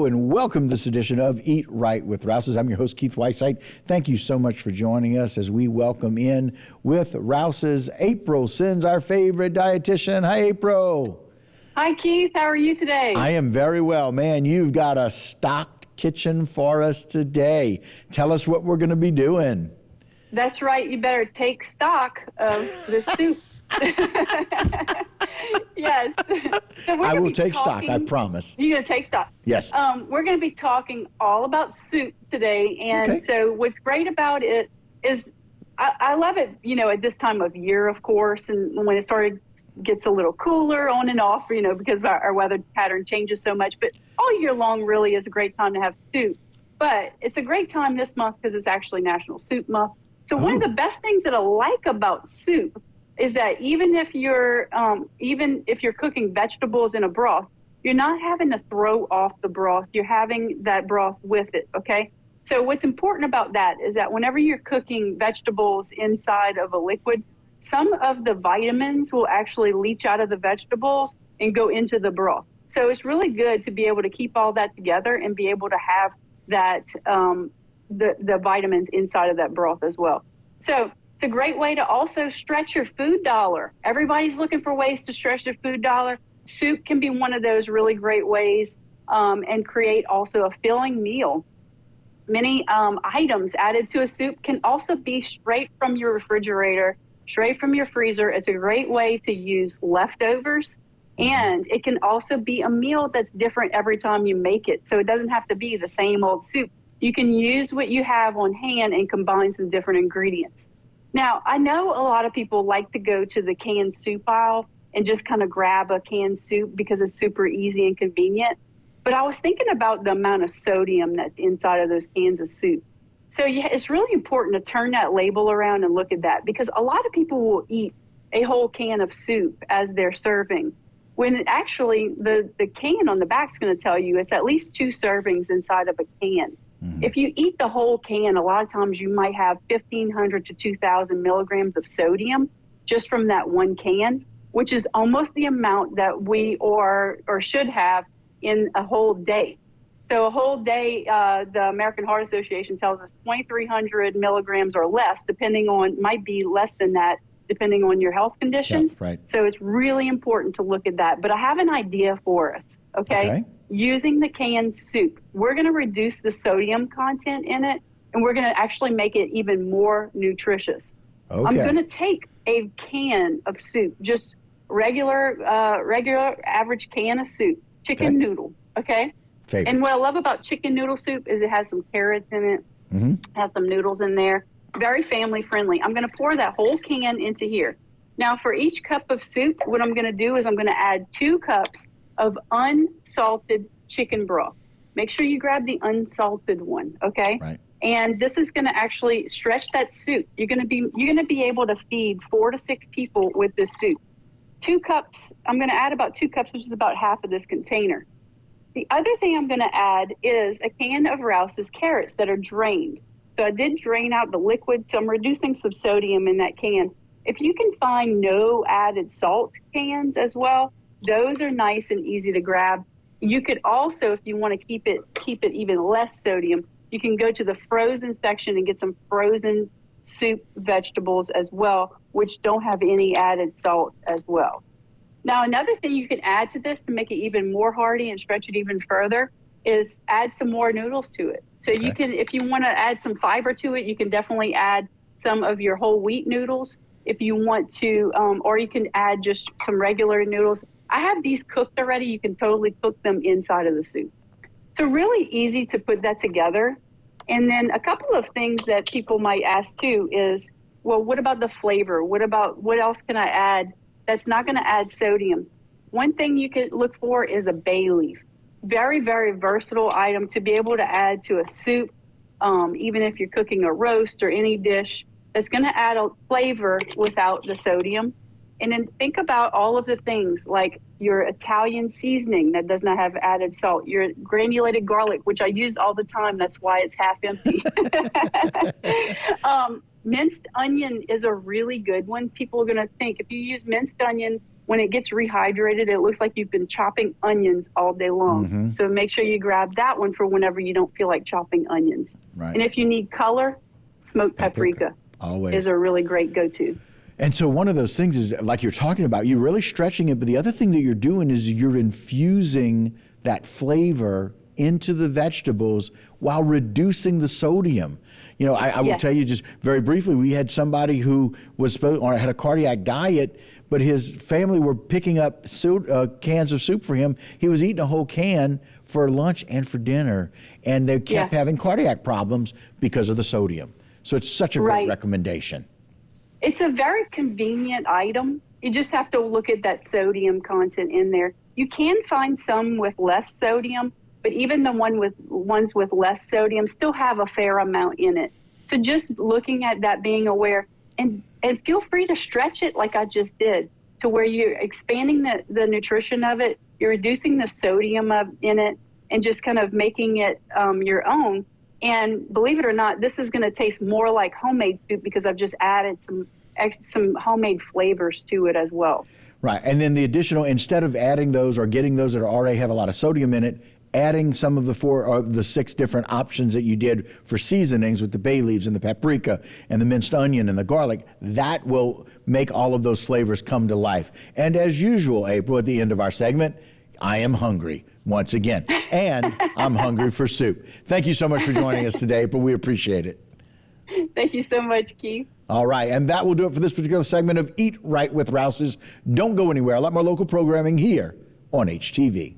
Hello and welcome to this edition of Eat Right with Rouse's. I'm your host, Keith Whiteside. Thank you so much for joining us as we welcome in with Rouse's April Sins, our favorite dietitian. Hi, April. Hi, Keith. How are you today? I am very well. Man, you've got a stocked kitchen for us today. Tell us what we're going to be doing. That's right. You better take stock of the soup. Yes. So I will take stock, I promise. You're going to take stock? Yes. We're going to be talking all about soup today. And so what's great about it is I love it, you know, at this time of year, of course, and when it gets a little cooler on and off, you know, because our weather pattern changes so much. But all year long really is a great time to have soup. But it's a great time this month because it's actually National Soup Month. So one of the best things that I like about soup is that even if you're cooking vegetables in a broth, you're not having to throw off the broth. You're having that broth with it, okay? So what's important about that is that whenever you're cooking vegetables inside of a liquid, some of the vitamins will actually leach out of the vegetables and go into the broth. So it's really good to be able to keep all that together and be able to have that the vitamins inside of that broth as well. So it's a great way to also stretch your food dollar. Everybody's looking for ways to stretch their food dollar. Soup can be one of those really great ways, and create also a filling meal. Many items added to a soup can also be straight from your refrigerator, straight from your freezer. It's a great way to use leftovers, and it can also be a meal that's different every time you make it. So it doesn't have to be the same old soup. You can use what you have on hand and combine some different ingredients. Now, I know a lot of people like to go to the canned soup aisle and just kind of grab a canned soup because it's super easy and convenient. But I was thinking about the amount of sodium that's inside of those cans of soup. So yeah, it's really important to turn that label around and look at that, because a lot of people will eat a whole can of soup as they're serving, when actually the can on the back is going to tell you it's at least 2 servings inside of a can. Mm-hmm. If you eat the whole can, a lot of times you might have 1,500 to 2,000 milligrams of sodium just from that one can, which is almost the amount that we or should have in a whole day. So a whole day, the American Heart Association tells us 2,300 milligrams or less, might be less than that, depending on your health condition. Yeah, right. So it's really important to look at that. But I have an idea for us, okay? Using the canned soup, we're going to reduce the sodium content in it, and we're going to actually make it even more nutritious. Okay. I'm going to take a can of soup, just regular average can of soup, chicken noodle, okay? Favorites. And what I love about chicken noodle soup is it has some carrots in it, has some noodles in there, very family friendly. I'm going to pour that whole can into here. Now, for each cup of soup, what I'm going to do is I'm going to add 2 cups of unsalted chicken broth. Make sure you grab the unsalted one, okay? Right. And this is going to actually stretch that soup. You're going to be able to feed 4 to 6 people with this soup. 2 cups. I'm going to add about 2 cups, which is about half of this container. The other thing I'm going to add is a can of Rouse's carrots that are drained. So I did drain out the liquid, so I'm reducing some sodium in that can. If you can find no added salt cans as well, those are nice and easy to grab. You could also, if you want to keep it even less sodium, you can go to the frozen section and get some frozen soup vegetables as well, which don't have any added salt as well. Now, another thing you can add to this to make it even more hearty and stretch it even further is add some more noodles to it. So you can, if you want to add some fiber to it, you can definitely add some of your whole wheat noodles if you want to, or you can add just some regular noodles. I have these cooked already. You can totally cook them inside of the soup. So really easy to put that together. And then a couple of things that people might ask too is, well, what about the flavor? What else can I add that's not going to add sodium? One thing you could look for is a bay leaf. Very, very versatile item to be able to add to a soup, even if you're cooking a roast or any dish that's going to add a flavor without the sodium. And then think about all of the things like your Italian seasoning that does not have added salt, your granulated garlic, which I use all the time. That's why it's half empty. Minced onion is a really good one. People are going to think if you use minced onion when it gets rehydrated, it looks like you've been chopping onions all day long. So make sure you grab that one for whenever you don't feel like chopping onions. Right. And if you need color, smoked paprika always is a really great go-to. And so one of those things is, like you're talking about, you're really stretching it, but the other thing that you're doing is you're infusing that flavor into the vegetables while reducing the sodium. You know, I will tell you just very briefly, we had somebody who was had a cardiac diet, but his family were picking up cans of soup for him. He was eating a whole can for lunch and for dinner, and they kept having cardiac problems because of the sodium. So it's such a great recommendation. It's a very convenient item. You just have to look at that sodium content in there. You can find some with less sodium, but even the ones with less sodium still have a fair amount in it. So just looking at that, being aware, and feel free to stretch it like I just did, to where you're expanding the nutrition of it, you're reducing the sodium in it, and just kind of making it your own. And believe it or not, this is going to taste more like homemade soup because I've just added some homemade flavors to it as well. Right, and then the additional, instead of adding those or getting those that already have a lot of sodium in it, adding some of the 4 or the 6 different options that you did for seasonings with the bay leaves and the paprika and the minced onion and the garlic, that will make all of those flavors come to life. And as usual, April, at the end of our segment, I am hungry once again, and I'm hungry for soup. Thank you so much for joining us today, April. We appreciate it. Thank you so much, Keith. All right, and that will do it for this particular segment of Eat Right with Rouses. Don't go anywhere. A lot more local programming here on HTV.